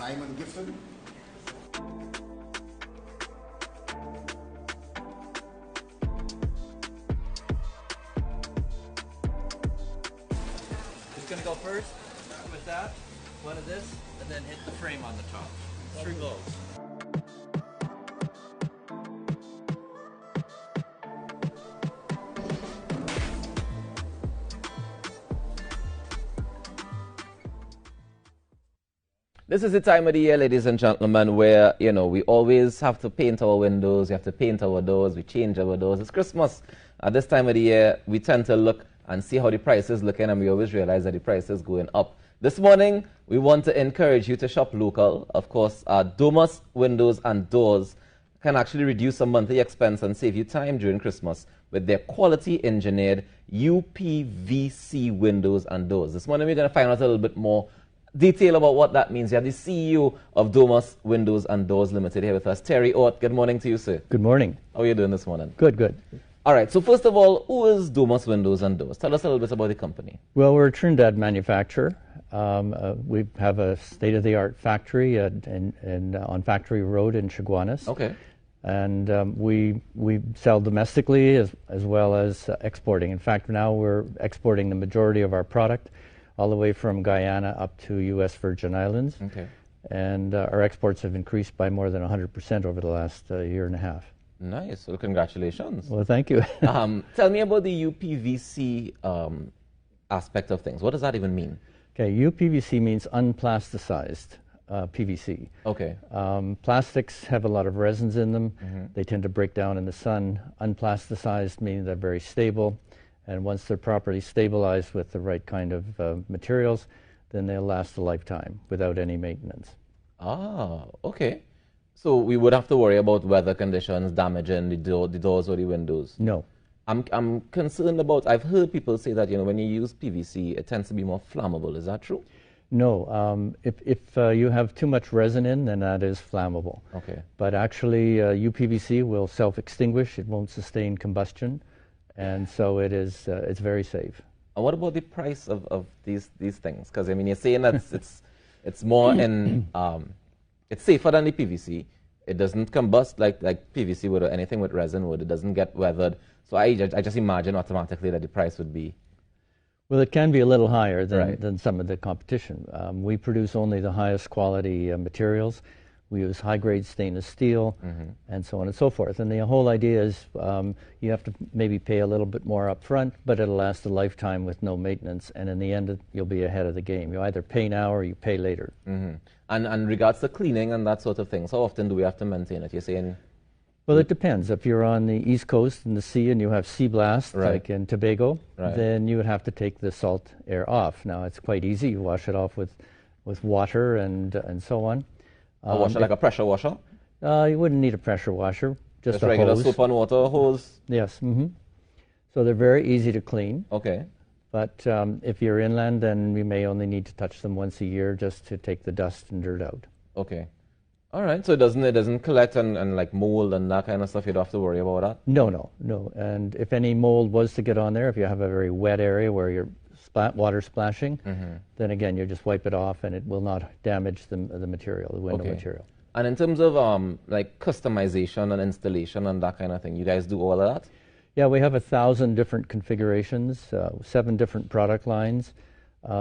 Simon Gifton. Just gonna go first with that, one of this, and then hit the frame on the top. 3 blows. This is the time of the year, ladies and gentlemen, where, you know, we always have to paint our windows, we have to paint our doors, we change our doors. It's Christmas. At this time of the year, we tend to look and see how the price is looking, and we always realize that the price is going up. This morning, we want to encourage you to shop local. Of course, Domus windows and doors can actually reduce some monthly expense and save you time during Christmas with their quality engineered uPVC windows and doors. This morning, we're going to find out a little bit more detail about what that means. You have the CEO of Domus Windows and Doors Limited here with us, Terry Ott. Good morning to you, sir. Good morning. How are you doing this morning? Good, good. All right, so first of all, who is Domus Windows and Doors? Tell us a little bit about the company. Well, we're a Trinidad manufacturer. We have a state-of-the-art factory on Factory Road in Chaguanas. Okay. And we sell domestically as well as exporting. In fact, now we're exporting the majority of our product all the way from Guyana up to U.S. Virgin Islands. Okay. And our exports have increased by more than 100% over the last year and a half. Nice. Well, congratulations. Well, thank you. Tell me about the uPVC aspect of things. What does that even mean? Okay, uPVC means unplasticized PVC. Okay. Plastics have a lot of resins in them. Mm-hmm. They tend to break down in the sun. Unplasticized means they're very stable. And once they're properly stabilized with the right kind of materials, then they'll last a lifetime without any maintenance. Ah, okay. So we would have to worry about weather conditions damaging the doors or the windows? No. I'm concerned about, I've heard people say that, you know, when you use PVC, it tends to be more flammable. Is that true? No. If you have too much resin in, then that is flammable. Okay. But actually, uPVC will self-extinguish. It won't sustain combustion. And so it's very safe. And what about the price of these things? Because, I mean, you're saying that it's more in, it's safer than the PVC. It doesn't combust like PVC would or anything with resin would. It doesn't get weathered. So I just imagine automatically that the price would be. Well, it can be a little higher than some of the competition. We produce only the highest quality materials. We use high-grade stainless steel, mm-hmm. and so on and so forth. And the whole idea is you have to maybe pay a little bit more up front, but it'll last a lifetime with no maintenance. And in the end, you'll be ahead of the game. You either pay now or you pay later. Mm-hmm. And regards to cleaning and that sort of thing, how often do we have to maintain it? You're saying? Well, it depends. If you're on the East Coast in the sea and you have sea blast, right. like in Tobago, right. then you would have to take the salt air off. Now, it's quite easy. You wash it off with water and so on. A washer, like a pressure washer? You wouldn't need a pressure washer, just a regular hose. soap and water hose? Yes. Mm-hmm. So they're very easy to clean. Okay. But if you're inland, then you may only need to touch them once a year just to take the dust and dirt out. Okay. All right. So it doesn't collect and like mold and that kind of stuff? You don't have to worry about that? No. And if any mold was to get on there, if you have a very wet area where you're water splashing, mm-hmm. then again you just wipe it off and it will not damage the material, the window material. And in terms of like customization and installation and that kind of thing, you guys do all of that? Yeah, we have 1,000 different configurations, 7 different product lines.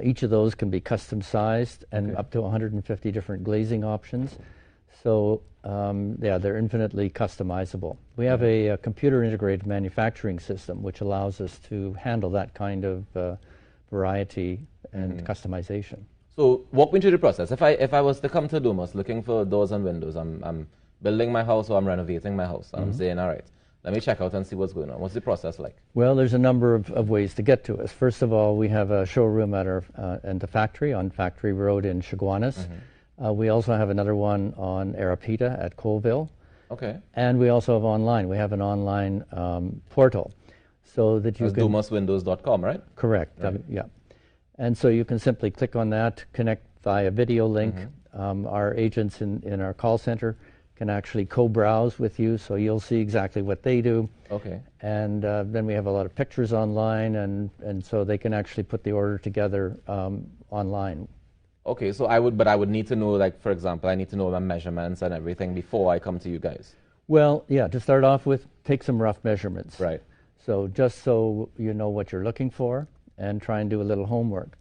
Each of those can be custom sized and up to 150 different glazing options. So they're infinitely customizable. We have a computer integrated manufacturing system which allows us to handle that kind of variety and customization. So walk me through the process. If I was to come to Domus looking for doors and windows, I'm building my house or I'm renovating my house, and I'm saying, all right, let me check out and see what's going on. What's the process like? Well, there's a number of ways to get to us. First of all, we have a showroom at the factory on Factory Road in Chaguanas. Mm-hmm. We also have another one on Arapita at Colville. Okay. And we also have online. We have an online portal. So that you can DomusWindows.com, right? Correct. Right. Yeah. And so you can simply click on that, connect via video link. Mm-hmm. Our agents in our call center can actually co-browse with you, so you'll see exactly what they do. Okay. And then we have a lot of pictures online, and so they can actually put the order together online. Okay, so I would need to know, like, for example, I need to know my measurements and everything before I come to you guys. Well, yeah, to start off with, take some rough measurements. Right. So just so you know what you're looking for, and try and do a little homework.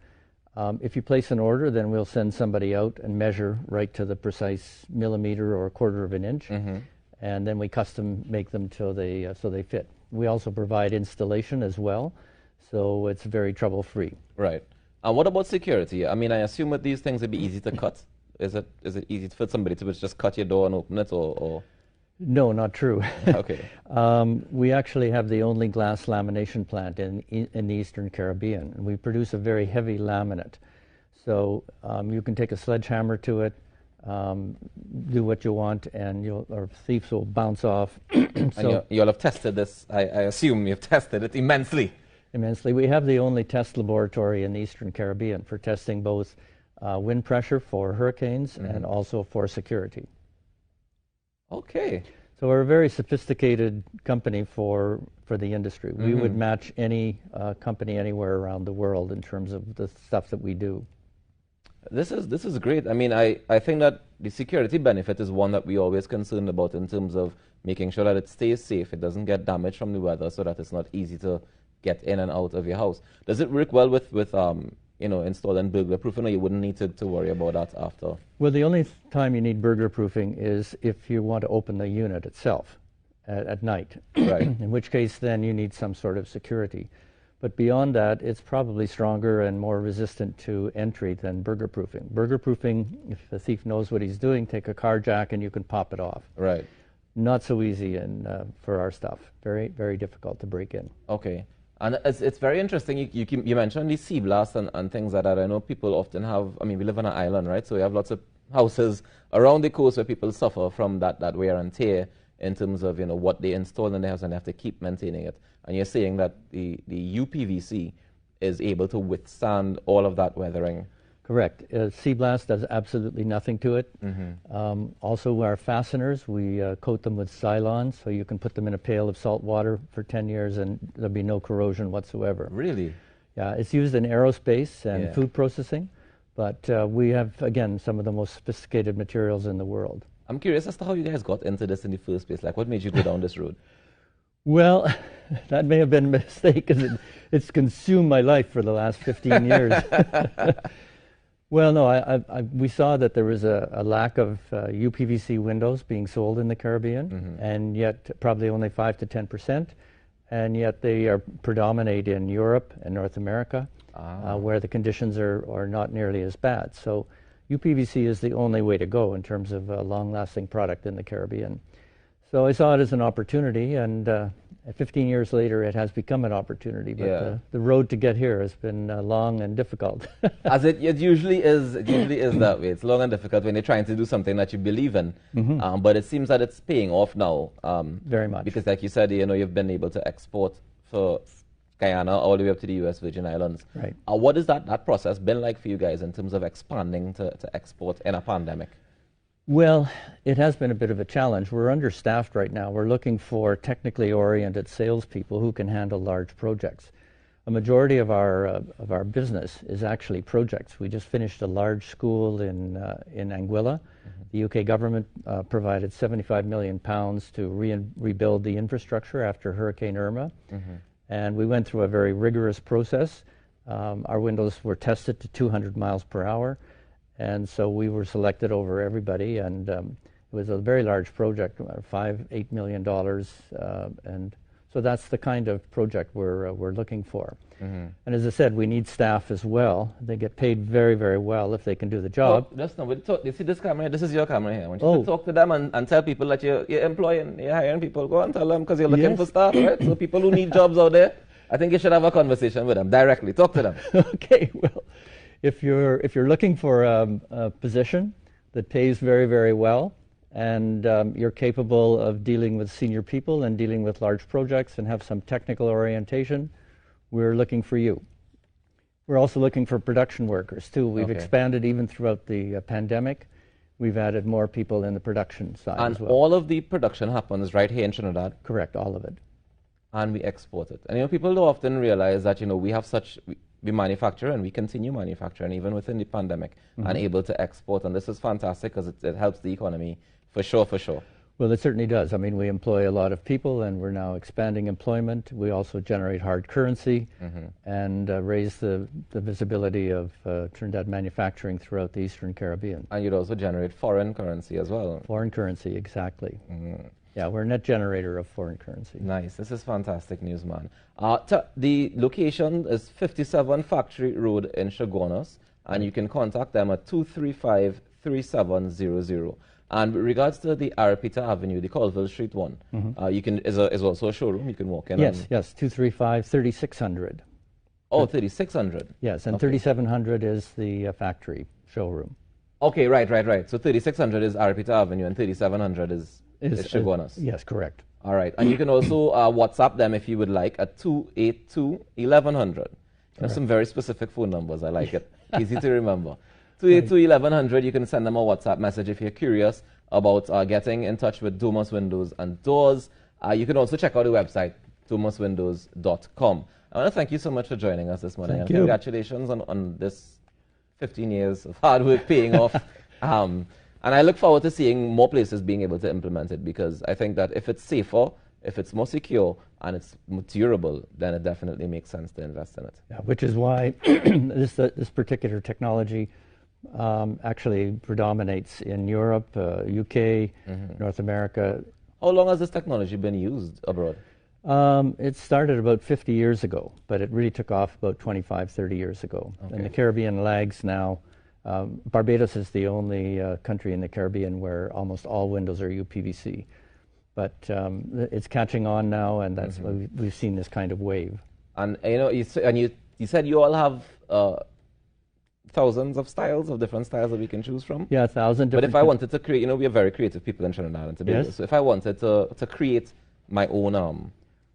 If you place an order, then we'll send somebody out and measure right to the precise millimeter or a quarter of an inch, and then we custom make them till they so they fit. We also provide installation as well, so it's very trouble-free. Right. And what about security? I mean, I assume that these things would be easy to cut. Is it easy for somebody to just cut your door and open it, or? No, not true. Okay. We actually have the only glass lamination plant in the Eastern Caribbean, and we produce a very heavy laminate. So you can take a sledgehammer to it, do what you want, and or thieves will bounce off. And you'll have tested this. I assume you've tested it immensely. Immensely. We have the only test laboratory in the Eastern Caribbean for testing both wind pressure for hurricanes and also for security. Okay. So we're a very sophisticated company for the industry. We would match any company anywhere around the world in terms of the stuff that we do. This is great. I mean, I think that the security benefit is one that we always concerned about in terms of making sure that it stays safe, it doesn't get damaged from the weather, so that it's not easy to get in and out of your house. Does it work well with installing burglar proofing, or you wouldn't need to worry about that after? Well, the only time you need burglar proofing is if you want to open the unit itself at night, Right. in which case then you need some sort of security. But beyond that, it's probably stronger and more resistant to entry than burglar proofing. Burglar proofing, if the thief knows what he's doing, take a car jack and you can pop it off. Right. Not so easy for our stuff. Very, very difficult to break in. Okay. And it's very interesting. You mentioned these sea blasts and things like that. I know people often have, I mean, we live on an island, right? So we have lots of houses around the coast where people suffer from that wear and tear in terms of, what they install in their house, and they have to keep maintaining it. And you're saying that the uPVC is able to withstand all of that weathering. Correct. Sea blast does absolutely nothing to it. Also, our fasteners, we coat them with Cylon, so you can put them in a pail of salt water for 10 years and there'll be no corrosion whatsoever. Really? Yeah, it's used in aerospace and food processing, but we have, again, some of the most sophisticated materials in the world. I'm curious as to how you guys got into this in the first place. Like, what made you go down this road? Well, that may have been a mistake, because it's consumed my life for the last 15 years. Well, no, we saw that there was a lack of uPVC windows being sold in the Caribbean, and yet probably only 5 to 10%, and yet they predominate in Europe and North America, where the conditions are not nearly as bad. So uPVC is the only way to go in terms of a long-lasting product in the Caribbean. So I saw it as an opportunity, and 15 years later, it has become an opportunity. But the road to get here has been long and difficult. As it usually is. It usually is that way. It's long and difficult when you're trying to do something that you believe in. But it seems that it's paying off now. Very much. Because, like you said, you've been able to export for Guyana all the way up to the U.S. Virgin Islands. Right. What has that process been like for you guys in terms of expanding to export in a pandemic? Well, it has been a bit of a challenge. We're understaffed right now. We're looking for technically oriented salespeople who can handle large projects. A majority of our business is actually projects. We just finished a large school in Anguilla. The UK government provided £75 million to rebuild the infrastructure after Hurricane Irma. And we went through a very rigorous process. Our windows were tested to 200 miles per hour. And so we were selected over everybody, and it was a very large project, $8 million, and so that's the kind of project we're looking for. And as I said, we need staff as well. They get paid very, very well if they can do the job. Well, you see this camera here? This is your camera here. I want you to talk to them and tell people that you're employing, you're hiring people. Go and tell them, because you're looking for staff, right? So people who need jobs out there, I think you should have a conversation with them directly. Talk to them. Okay, well. If you're looking for a position that pays very, very well, and you're capable of dealing with senior people and dealing with large projects and have some technical orientation, we're looking for you. We're also looking for production workers too. We've expanded even throughout the pandemic. We've added more people in the production side as well. And all of the production happens right here in Trinidad? Correct, all of it. And we export it. And people don't often realize that we have we manufacture and we continue manufacturing even within the pandemic and able to export. And this is fantastic because it helps the economy for sure, for sure. Well, it certainly does. I mean, we employ a lot of people, and we're now expanding employment. We also generate hard currency and raise the visibility of Trinidad manufacturing throughout the Eastern Caribbean. And you'd also generate foreign currency as well. Foreign currency, exactly. Yeah, we're a net generator of foreign currency. Nice. This is fantastic news, man. The location is 57 Factory Road in Chaguanas, and you can contact them at 235-3700. And with regards to the Arapita Avenue, the Colville Street one, is also a showroom. You can walk in. Yes, 235-3600. Oh, 3600. Yes, and okay. 3700 is the factory showroom. Okay, right. So 3600 is Arapita Avenue, and 3700 is Chaguanas. Yes, correct. All right, and you can also WhatsApp them if you would like at 282-1100. Some very specific phone numbers. I like it. Easy to remember. 282-1100, you can send them a WhatsApp message if you're curious about getting in touch with Domus Windows and Doors. You can also check out the website, domuswindows.com. I want to thank you so much for joining us this morning. Thank and you. Congratulations on this 15 years of hard work paying off. And I look forward to seeing more places being able to implement it, because I think that if it's safer, if it's more secure, and it's more durable, then it definitely makes sense to invest in it. Yeah, which is why this particular technology actually predominates in Europe, UK, North America. How long has this technology been used abroad? It started about 50 years ago, but it really took off about 25, 30 years ago. Okay. And the Caribbean lags now. Barbados is the only country in the Caribbean where almost all windows are uPVC. But it's catching on now, and that's why we've seen this kind of wave. And you said you all have thousands of styles, of different styles that we can choose from? Yeah, 1,000 different. But if I wanted to create, we are very creative people in Trinidad and Tobago. Yes. So if I wanted to create my own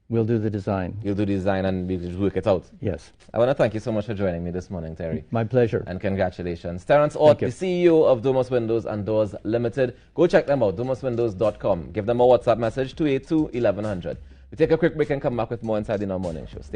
we'll do the design. You'll do the design and we'll just work it out. Yes. I want to thank you so much for joining me this morning, Terry. My pleasure. And congratulations. Terrence Ott, the CEO of Domus Windows and Doors Limited. Go check them out, domuswindows.com. Give them a WhatsApp message, 282-1100. We take a quick break and come back with more inside the Now Morning Show. Stay